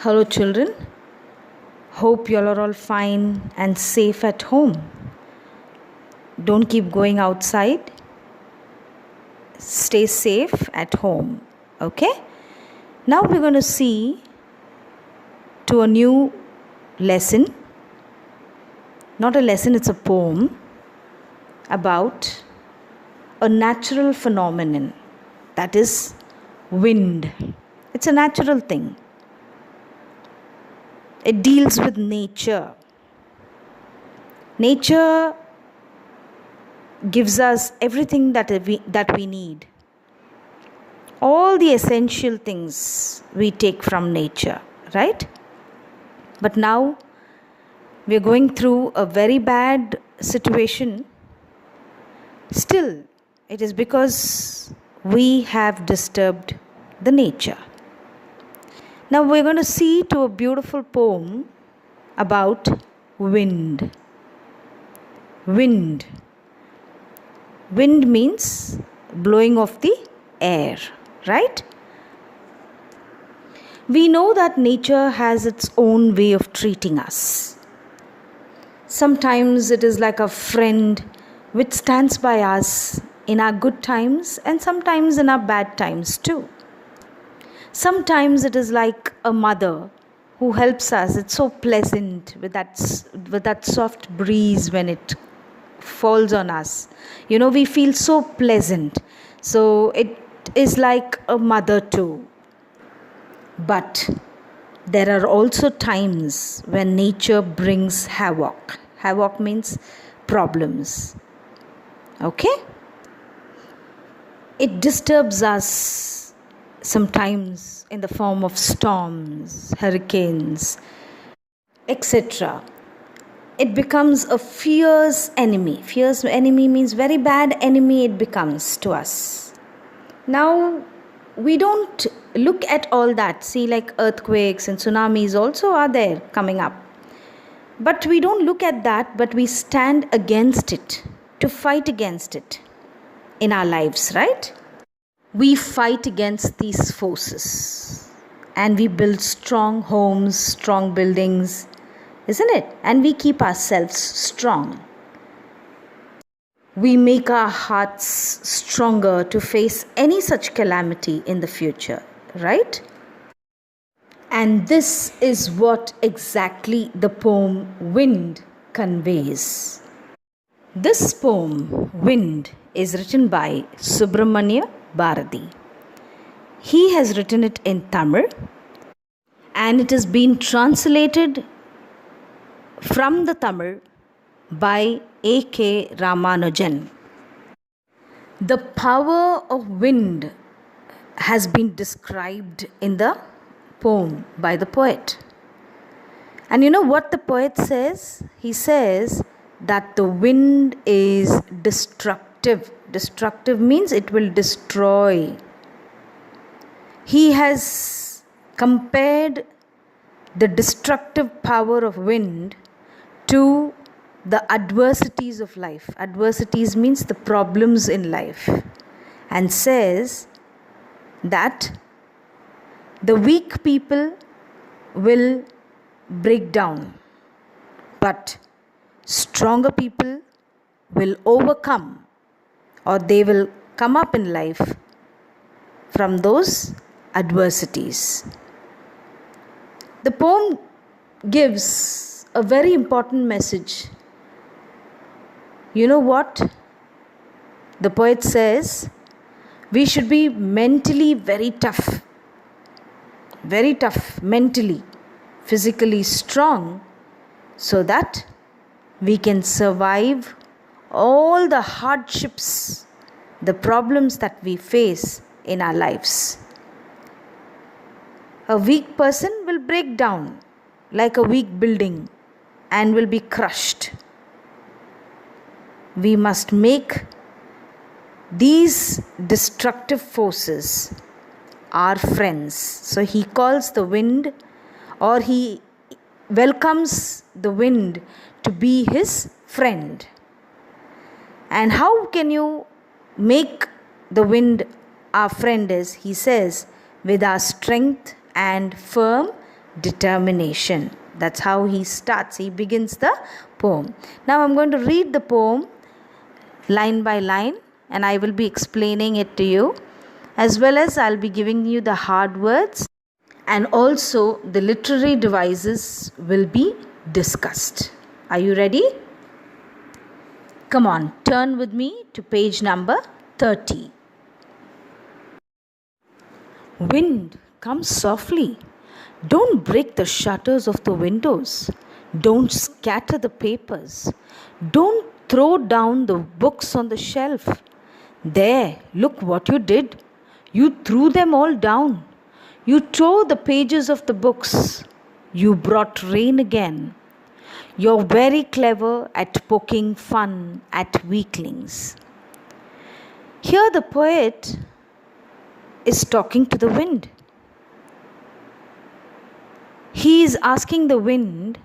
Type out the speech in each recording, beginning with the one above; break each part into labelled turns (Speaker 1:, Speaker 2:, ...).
Speaker 1: Hello, children. Hope you all are all fine and safe at home. Don't keep going outside. Stay safe at home. Okay? Now we're going to see to a new lesson. Not a lesson, it's a poem about a natural phenomenon, that is wind. It's a natural thing. It deals with nature. Nature gives us everything that we need. All the essential things we take from nature, right? But now we are going through a very bad situation. Still, it is because we have disturbed the nature. Now we're going to see to a beautiful poem about wind. Wind. Wind means blowing of the air, right? We know that nature has its own way of treating us. Sometimes it is like a friend which stands by us in our good times and sometimes in our bad times too. Sometimes it is like a mother who helps us. It's so pleasant with that soft breeze when it falls on us. We feel so pleasant. So it is like a mother too. But there are also times when nature brings havoc. Havoc means problems. Okay? It disturbs us sometimes in the form of storms, hurricanes, etc. It becomes a fierce enemy. Fierce enemy means very bad enemy it becomes to us. Now, we don't look at all that. See, like earthquakes and tsunamis also are there coming up. But we don't look at that, but we stand against it, to fight against it in our lives, right? We fight against these forces and we build strong homes, strong buildings, isn't it? And we keep ourselves strong. We make our hearts stronger to face any such calamity in the future, right? And this is what exactly the poem Wind conveys. This poem, Wind, is written by Subramanya Bharati. He has written it in Tamil and it has been translated from the Tamil by A.K. Ramanujan. The power of wind has been described in the poem by the poet. And you know what the poet says? He says that the wind is destructive. Destructive means it will destroy. He has compared the destructive power of wind to the adversities of life. Adversities means the problems in life. And says that the weak people will break down, but stronger people will overcome, or they will come up in life from those adversities. The poem gives a very important message. You know what? The poet says we should be mentally very tough mentally, physically strong, so that we can survive all the hardships, the problems that we face in our lives. A weak person will break down like a weak building and will be crushed. We must make these destructive forces our friends. So he calls the wind, or he welcomes the wind to be his friend. And how can you make the wind our friend is, he says, with our strength and firm determination. That's how he starts. He begins the poem. Now I'm going to read the poem line by line, and I will be explaining it to you, as well as I'll be giving you the hard words, and also the literary devices will be discussed. Are you ready? Come on, turn with me to page number 30. Wind, come softly. Don't break the shutters of the windows. Don't scatter the papers. Don't throw down the books on the shelf. There, look what you did. You threw them all down. You tore the pages of the books. You brought rain again. You're very clever at poking fun at weaklings. Here the poet is talking to the wind. He is asking the wind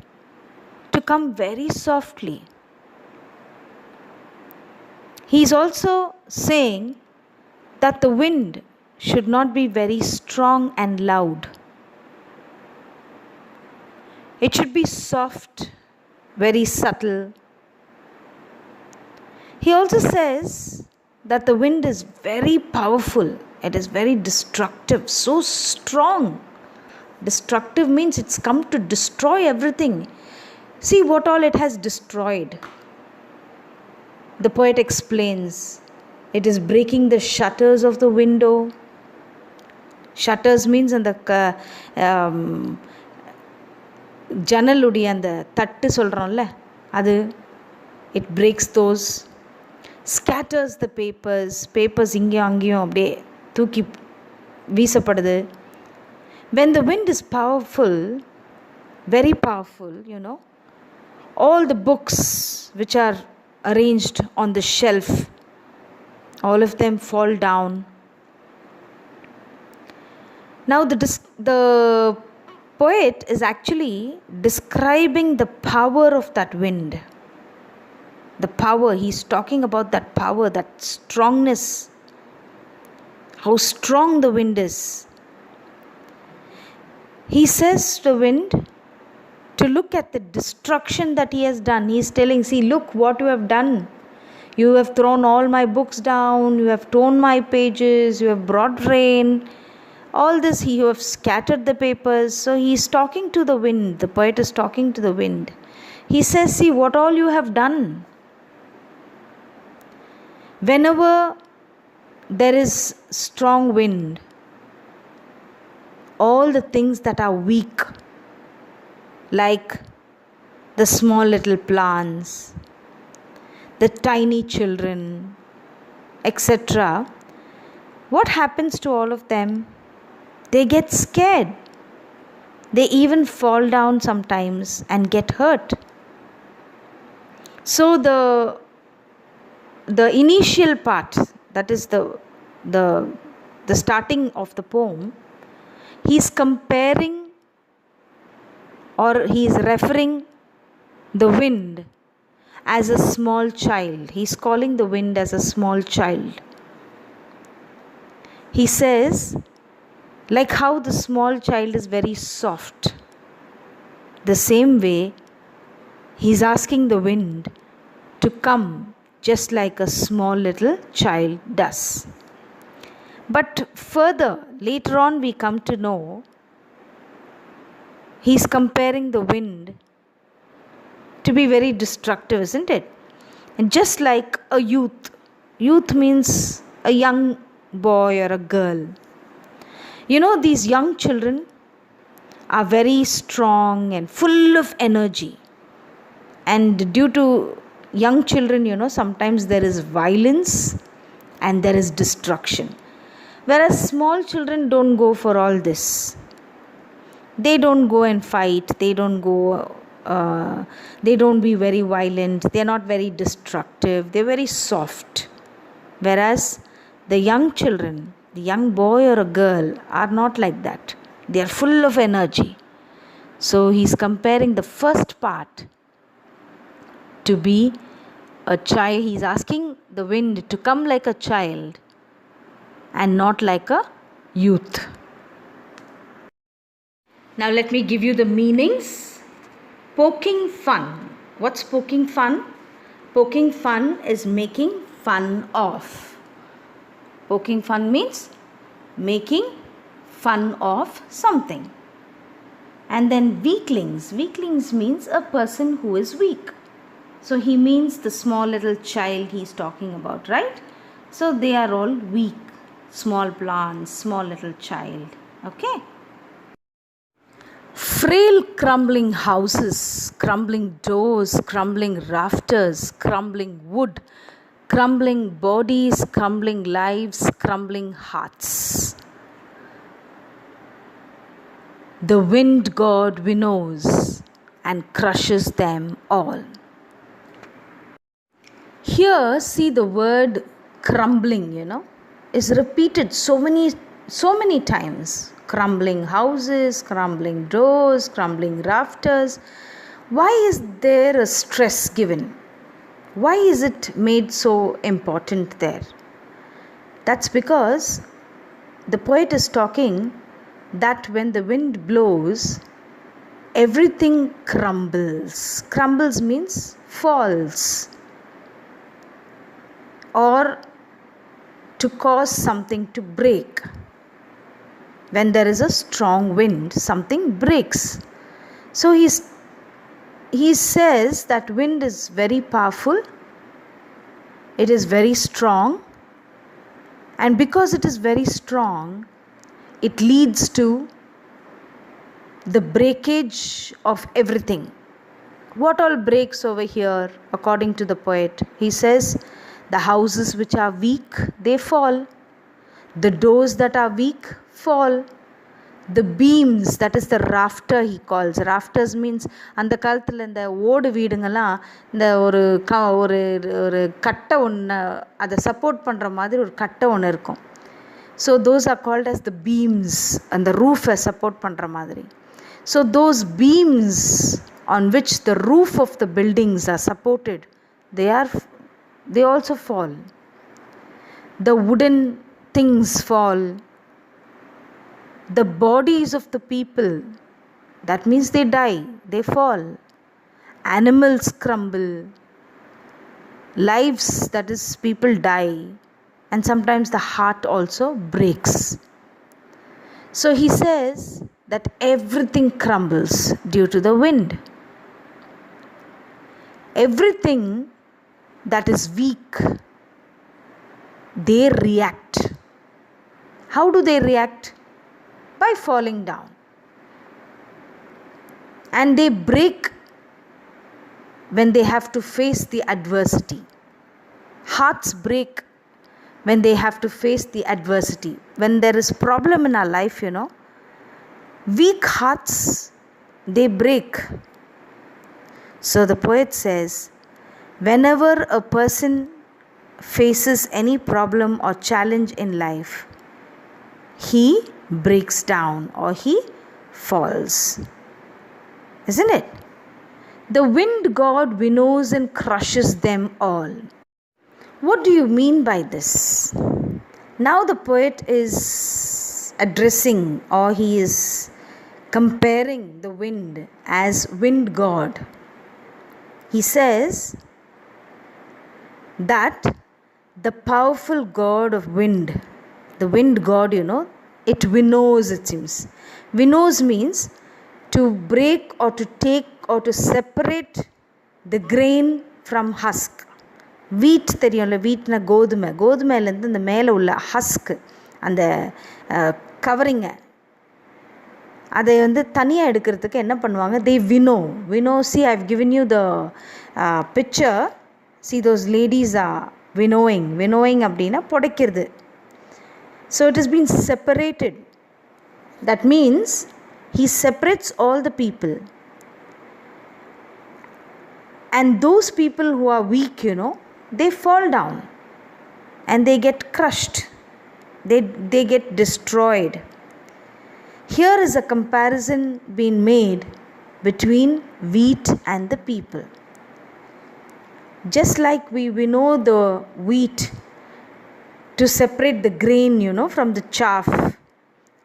Speaker 1: to come very softly. He is also saying that the wind should not be very strong and loud. It should be soft, very subtle. He also says that the wind is very powerful. It is very destructive, so strong. Destructive means it's come to destroy everything. See what all it has destroyed. The poet explains. It is breaking the shutters of the window. Shutters means அந்த ஜன்னலுடைய அந்த தட்டு சொல்கிறோம்ல அது. It breaks those. Scatters the papers. Papers இங்கேயும் அங்கேயும் அப்படியே தூக்கி வீசப்படுது. When the wind is powerful, very powerful, all the books which are arranged on the shelf, all of them fall down. Now the poet is actually describing the power of that wind. The power, he's talking about that power, that strongness, how strong the wind is. He says to the wind to look at the destruction that he has done. He is telling, see, look what you have done. You have thrown all my books down. You have torn my pages. You have brought rain. All this, you have scattered the papers. So he is talking to the wind. The poet is talking to the wind. He says, see what all you have done. Whenever there is strong wind, all the things that are weak, like the small little plants, the tiny children, etc., what happens to all of them? They get scared. They even fall down sometimes and get hurt. So the initial part, that is the starting of the poem, he is comparing, or he is referring the wind as a small child. He is calling the wind as a small child. He says, like how the small child is very soft, the same way he is asking the wind to come just like a small little child does. But further, later on we come to know, he is comparing the wind to be very destructive, isn't it? And just like a youth means a young boy or a girl. These young children are very strong and full of energy. And due to young children, sometimes there is violence and there is destruction. Whereas small children don't go for all this. They don't go and fight. They don't be very violent. They're not very destructive. They're very soft. Whereas the young children, the young boy or a girl, are not like that. They are full of energy. So he's comparing the first part to be a child. He's asking the wind to come like a child and not like a youth. Now let me give you the meanings. Poking fun. What's poking fun? Poking fun is making fun of. Poking fun means making fun of something. And then weaklings. Weaklings means a person who is weak. So he means the small little child he's talking about, right? So they are all weak. Small plants, small little child. Okay? Frail crumbling houses, crumbling doors, crumbling rafters, crumbling wood, crumbling bodies, crumbling lives, crumbling hearts. The wind god winnows and crushes them all. Here, see the word crumbling, is repeated so many times. Crumbling houses, crumbling doors, crumbling rafters. Why is there a stress given? Why is it made so important there? That's because the poet is talking that when the wind blows, everything crumbles. Crumbles means falls, or to cause something to break. When there is a strong wind, something breaks. So he says that wind is very powerful, it is very strong, and because it is very strong, it leads to the breakage of everything. What all breaks over here according to the poet? He says the houses which are weak, they fall. The doors that are weak fall. The beams, that is the rafter he calls. Rafters means அந்த காலத்தில் இந்த ஓடு வீடுங்கெல்லாம் இந்த ஒரு ஒரு கட்டை ஒன்று அதை சப்போர்ட் பண்ணுற மாதிரி ஒரு கட்டை ஒன்று இருக்கும். So those are called as the beams, and the roof support பண்ணுற மாதிரி. So those beams on which the roof of the buildings are supported, they also fall. The wooden things fall. The bodies of the people, that means they die, they fall. Animals crumble. Lives, that is, people die. And sometimes the heart also breaks. So he says that everything crumbles due to the wind. Everything that is weak, they react. How do they react? By falling down. And they break when they have to face the adversity. Hearts break when they have to face the adversity. When there is problem in our life, weak hearts, they break. So the poet says, whenever a person faces any problem or challenge in life, he breaks down or he falls. Isn't it? The wind god winnows and crushes them all. What do you mean by this? Now the poet is addressing, or he is comparing the wind as wind god. He says that the powerful god of wind, the wind god, it winnows, it seems. Winnows means to break or to take or to separate the grain from husk. Wheat தெரியும்ல, வீட்னா கோதுமையிலேருந்து இந்த மேலே உள்ள husk, அந்த கவரிங்கை, அதை தனியாக எடுக்கிறதுக்கு என்ன பண்ணுவாங்க? They winnow. See, I've given you the picture. See, those ladies are winnowing அப்படின்னா புடைக்கிறது. So it has been separated. That means he separates all the people. And those people who are weak, they fall down and they get crushed. They get destroyed. Here is a comparison being made between wheat and the people. Just like we winnow the wheat to separate the grain, from the chaff,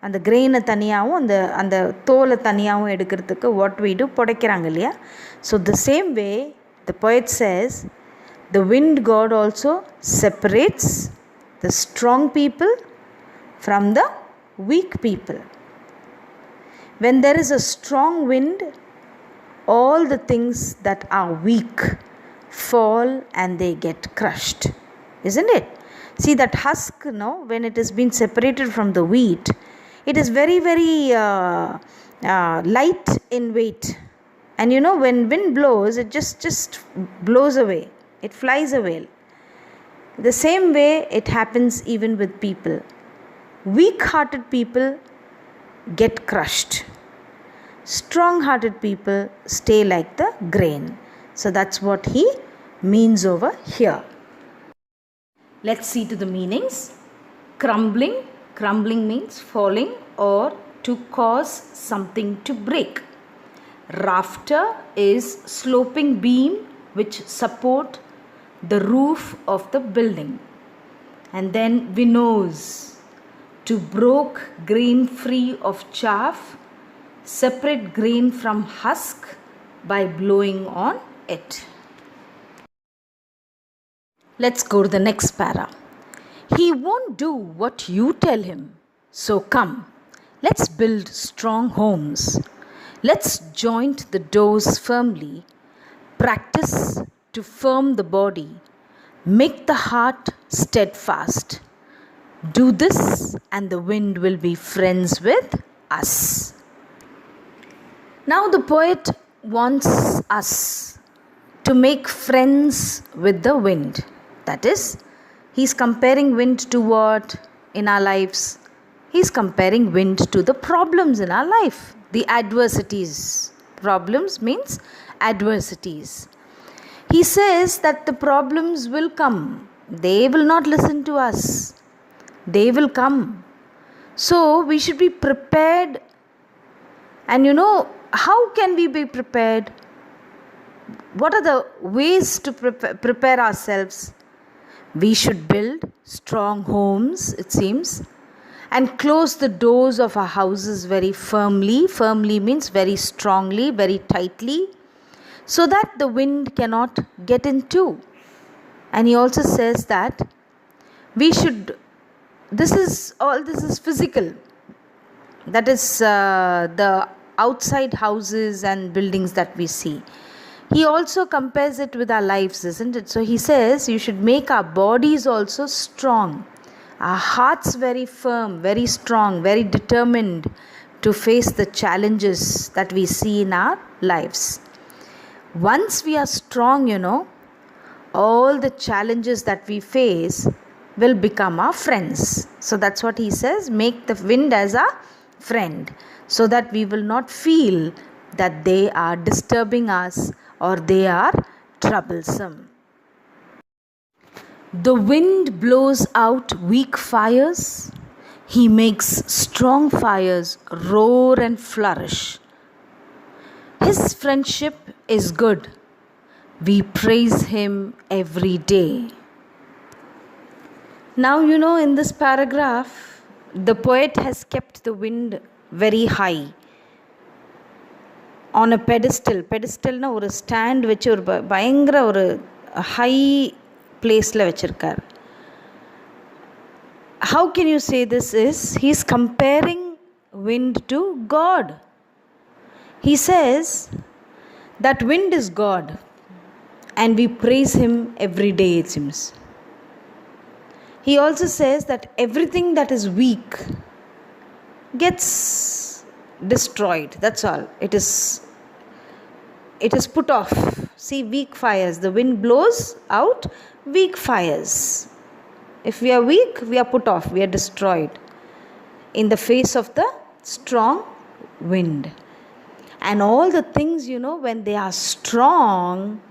Speaker 1: அந்த கிரெயினை தனியாகவும் அந்த தோலை தனியாகவும் எடுக்கிறதுக்கு what we do புடைக்கிறாங்க இல்லையா. So the same way the poet says the wind god also separates the strong people from the weak people. When there is a strong wind, all the things that are weak fall and they get crushed, isn't it? See that husk, when it has been separated from the wheat, it is very very light in weight, and when wind blows, it just blows away, it flies away. The same way it happens even with people. Weak hearted people get crushed. Strong hearted people stay like the grain. So that's what he means over here. Let's see to the meanings. Crumbling. Crumbling means falling or to cause something to break. Rafter is sloping beam which support the roof of the building. And then winnows, to broke grain free of chaff, separate grain from husk by blowing on it. Let's go to the next para. He won't do what you tell him. So come, let's build strong homes. Let's joint the doors firmly. Practice to firm the body. Make the heart steadfast. Do this and the wind will be friends with us. Now the poet wants us to make friends with the wind. That is, he's comparing wind to what in our lives? He's comparing wind to the problems in our life, the adversities. Problems means adversities. He says that the problems will come. They will not listen to us. They will come. So we should be prepared. And how can we be prepared? What are the ways to prepare ourselves? We should build strong homes, it seems, and close the doors of our houses very firmly. Firmly means very strongly, very tightly, so that the wind cannot get into. And he also says that we should, this is physical. That is the outside houses and buildings that we see. He also compares it with our lives, isn't it? So he says you should make our bodies also strong, our hearts very firm, very strong, very determined to face the challenges that we see in our lives. Once we are strong, all the challenges that we face will become our friends. So that's what he says, make the wind as a friend, so that we will not feel that they are disturbing us or they are troublesome. The wind blows out weak fires. He makes strong fires roar and flourish. His friendship is good. We praise him every day. Now, in this paragraph, the poet has kept the wind very high on a pedestal. Pedestalna ஒரு stand வச்சு ஒரு பயங்கர ஒரு high பிளேஸில் வச்சுருக்கார். How can you say this is? He is comparing wind to God. He says that wind is God and we praise him every day, it seems. He also says that everything that is weak gets destroyed. That's all. It is put off. See, weak fires. The wind blows out weak fires. If we are weak, we are put off. We are destroyed in the face of the strong wind. And all the things, when they are strong,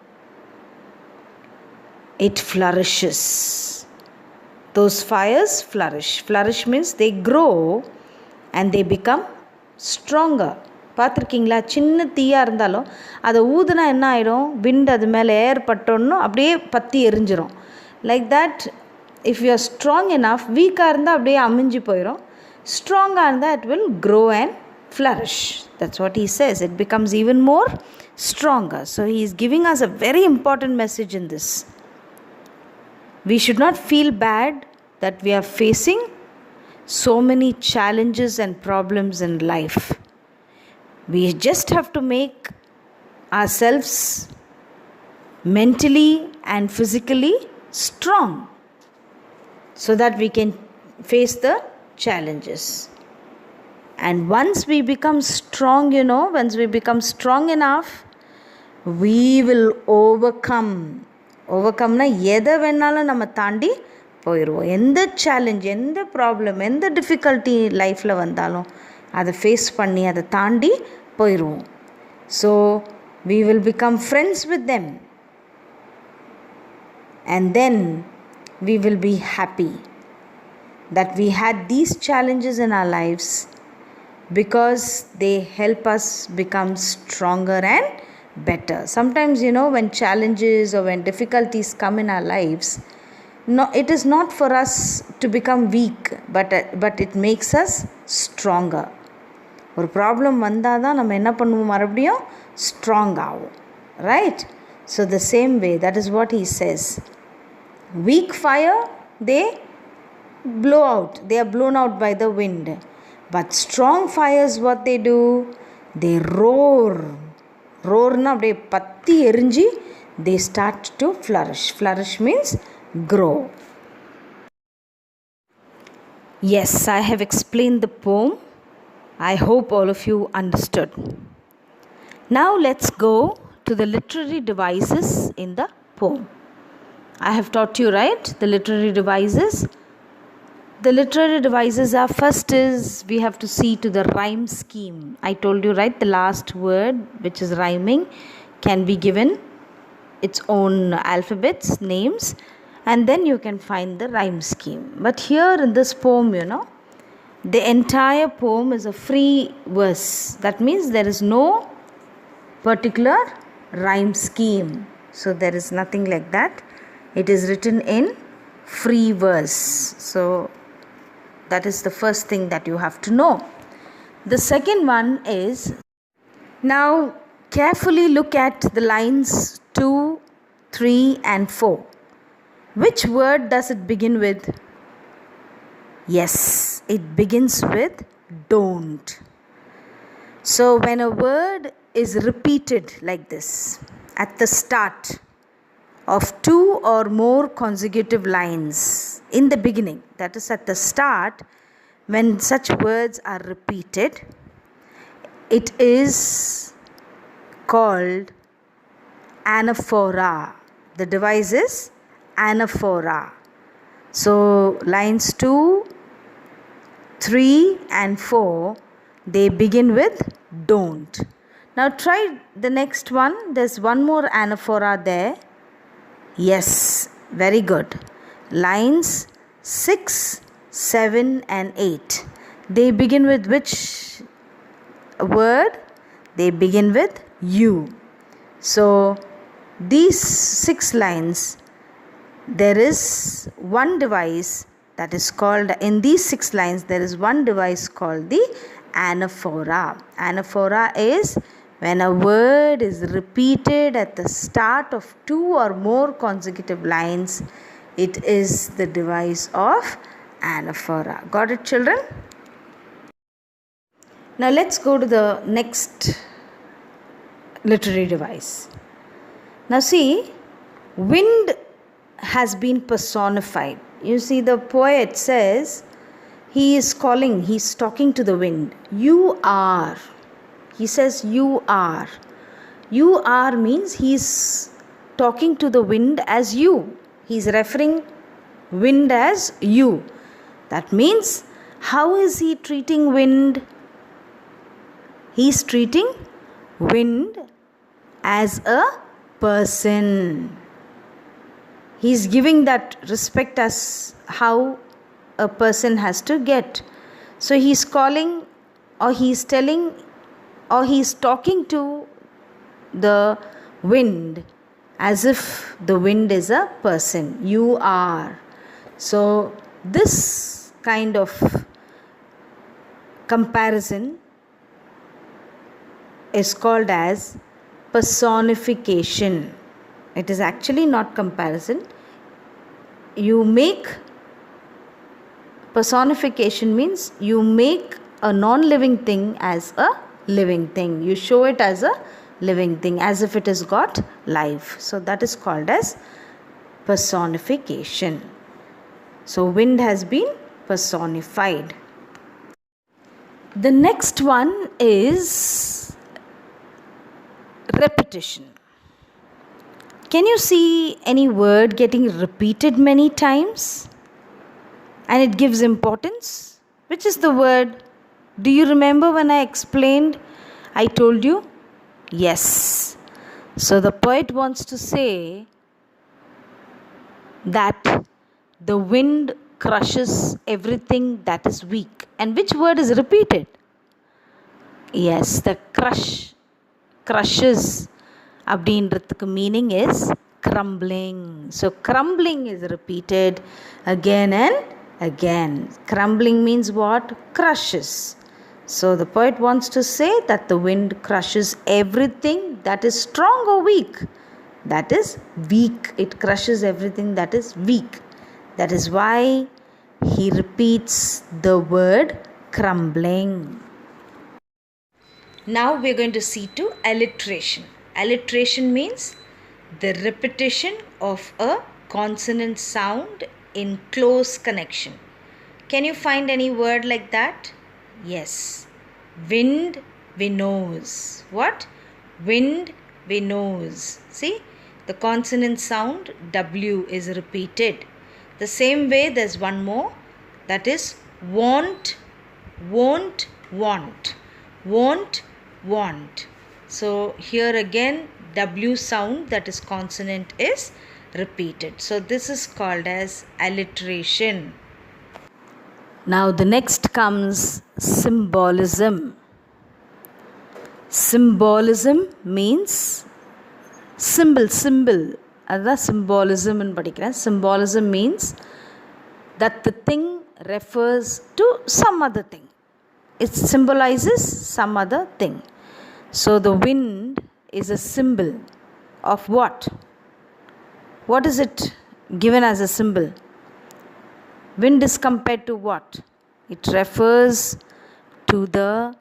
Speaker 1: it flourishes. Those fires flourish. Flourish means they grow and they become stronger. பார்த்துருக்கீங்களா? சின்ன தீயாக இருந்தாலும் அதை ஊதுனா என்ன ஆகிடும்? Wind அது மேலே ஏர் பட்டோன்னு அப்படியே பற்றி எரிஞ்சிரும். Like that, if you are strong enough, வீக்காக இருந்தால் அப்படியே அமிஞ்சு போயிடும். Stronger and that will grow and flourish. That's what he says. It becomes even more stronger. So he is giving us a very important message in this. We should not feel bad that we are facing so many challenges and problems in life. We just have to make ourselves mentally and physically strong so that we can face the challenges. And once we become strong, once we become strong enough, we will overcome. Overcomeனா எதை வேணாலும் நம்ம தாண்டி போயிடுவோம். எந்த challenge, எந்த problem, எந்த difficulty லைஃப்பில் வந்தாலும் அதை ஃபேஸ் பண்ணி அதை தாண்டி போயிடுவோம். So we will become friends with them. And then we will be happy that we had these challenges in our lives because they help us become stronger and better. Sometimes, when challenges or when difficulties come in our lives, no, it is not for us to become weak, but it makes us stronger. ஒரு problem வந்தால் தான் நம்ம என்ன பண்ணுவோம், மறுபடியும் strong ஆகும். Right? So the same way, that is what he says. Weak fire, they blow out. They are blown out by the wind. But strong fires, what they do? They roar. Roarna அப்படியே பத்தி எரிஞ்சு they start to flourish. Flourish means grow. Yes, I have explained the poem. I hope all of you understood. Now let's go to the literary devices in the poem. I have taught you, right, the literary devices. The literary devices are, first is we have to see to the rhyme scheme. I told you, right, the last word which is rhyming can be given its own alphabets, names, and then you can find the rhyme scheme. But here in this poem, the entire poem is a free verse. That means there is no particular rhyme scheme. So there is nothing like that. It is written in free verse. So that is the first thing that you have to know. The second one is, now carefully look at the lines 2, 3 and 4. Which word does it begin with? Yes, it begins with don't. So when a word is repeated like this at the start of 2 or more consecutive lines in the beginning, that is at the start, when such words are repeated, it is called anaphora. The device is anaphora. So lines 2, 3 and 4, they begin with don't. Now try the next one. There's one more anaphora there. Yes, very good. Lines 6, 7 and 8. They begin with which word? They begin with you. So these 6 lines, there is one device that is called, in these 6 lines there is one device called the anaphora. Anaphora is when a word is repeated at the start of 2 or more consecutive lines. It is the device of anaphora. Got it, children? Now let's go to the next literary device. Now see, wind has been personified. You see, the poet says he is calling, he's talking to the wind. You are. He says you are. You are means he's talking to the wind as you. He's referring wind as you. That means, how is he treating wind? He's treating wind as a person. He's giving that respect as how a person has to get. So he's calling, or he's telling, or he's talking to the wind as if the wind is a person. You are. So this kind of comparison is called as personification. It is actually not comparison. Personification means you make a non-living thing as a living thing. You show it as a living thing, as if it has got life. So that is called as personification. So wind has been personified. The next one is repetition. Can you see any word getting repeated many times and it gives importance? Which is the word? Do you remember when I explained? I told you? Yes. So the poet wants to say that the wind crushes everything that is weak. And which word is repeated? Yes, the crushes அப்படின்றதுக்கு meaning is crumbling. So crumbling is repeated again and again. Crumbling means what? Crushes. So the poet wants to say that the wind crushes everything that is strong or weak. That is weak. It crushes everything that is weak. That is why he repeats the word crumbling. Now we are going to see to alliteration. Alliteration means the repetition of a consonant sound in close connection. Can you find any word like that? Yes. Wind, winnows. What? Wind, winnows. See, the consonant sound W is repeated. The same way there's one more, that is want, won't, want. Won't, want. So here again W sound, that is consonant, is repeated. So this is called as alliteration. Now the next comes symbolism. Symbolism means symbol. That's symbolism in particular. Symbolism means that the thing refers to some other thing. It symbolizes some other thing. So the wind is a symbol of what? What is it given as a symbol? Wind is compared to what? It refers to the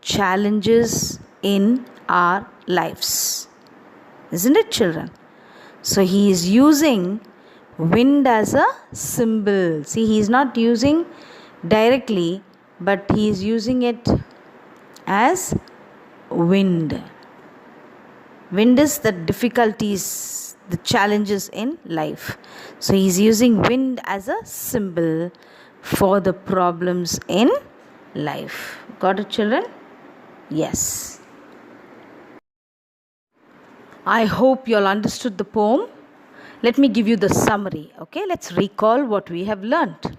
Speaker 1: challenges in our lives. Isn't it, children? So he is using wind as a symbol. See, he is not using directly, but he is using it as wind. Wind is the difficulties, the challenges in life. So he is using wind as a symbol for the problems in life. Got it, children? Yes. I hope you all understood the poem. Let me give you the summary. Okay, let's recall what we have learnt.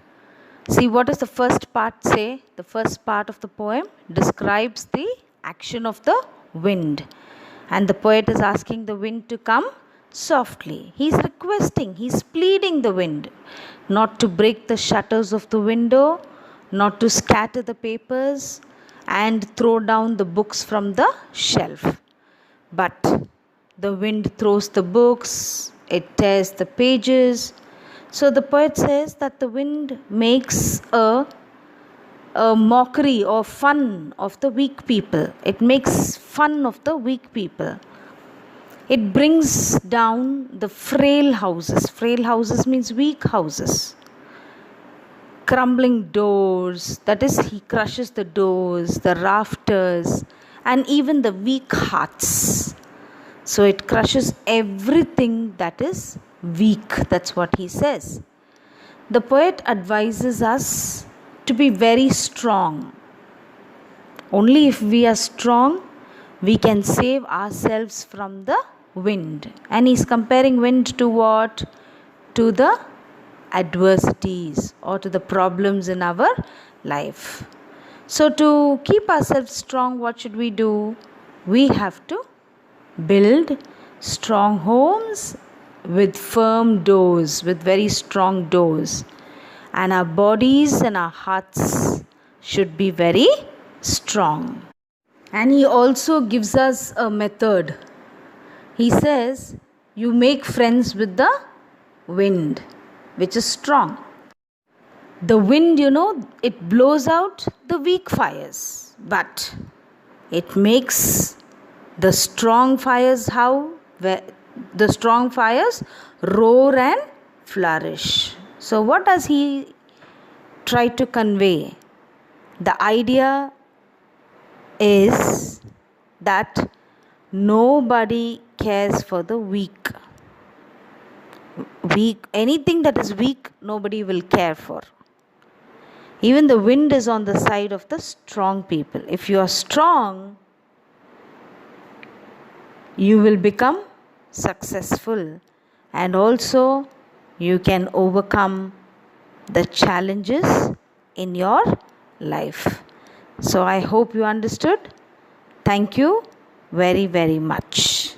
Speaker 1: See, what does the first part say? The first part of the poem describes the action of the wind. And the poet is asking the wind to come softly. He is requesting, he is pleading the wind not to break the shutters of the window, not to scatter the papers and throw down the books from the shelf. But the wind throws the books, it tears the pages. So the poet says that the wind makes a mockery or fun of the weak people. It makes fun of the weak people. It brings down the frail houses. Frail houses means weak houses. Crumbling doors, that is, he crushes the doors, the rafters, and even the weak hearts. So it crushes everything that is weak. That's what he says. The poet advises us to be very strong. Only if we are strong, we can save ourselves from the wind. And he's comparing wind to what? To the adversities or to the problems in our life. So to keep ourselves strong, what should we do? We have to build strong homes with firm doors, with very strong doors. And our bodies and our hearts should be very strong. And he also gives us a method. He says, you make friends with the wind, which is strong. The wind, it blows out the weak fires, but it makes the strong fires the strong fires roar and flourish. So what does he try to convey? The idea is that nobody cares for the weak. Anything that is weak, nobody will care for. Even the wind is on the side of the strong people. If you are strong, you will become successful, and also you can overcome the challenges in your life. So I hope you understood. Thank you very, very much.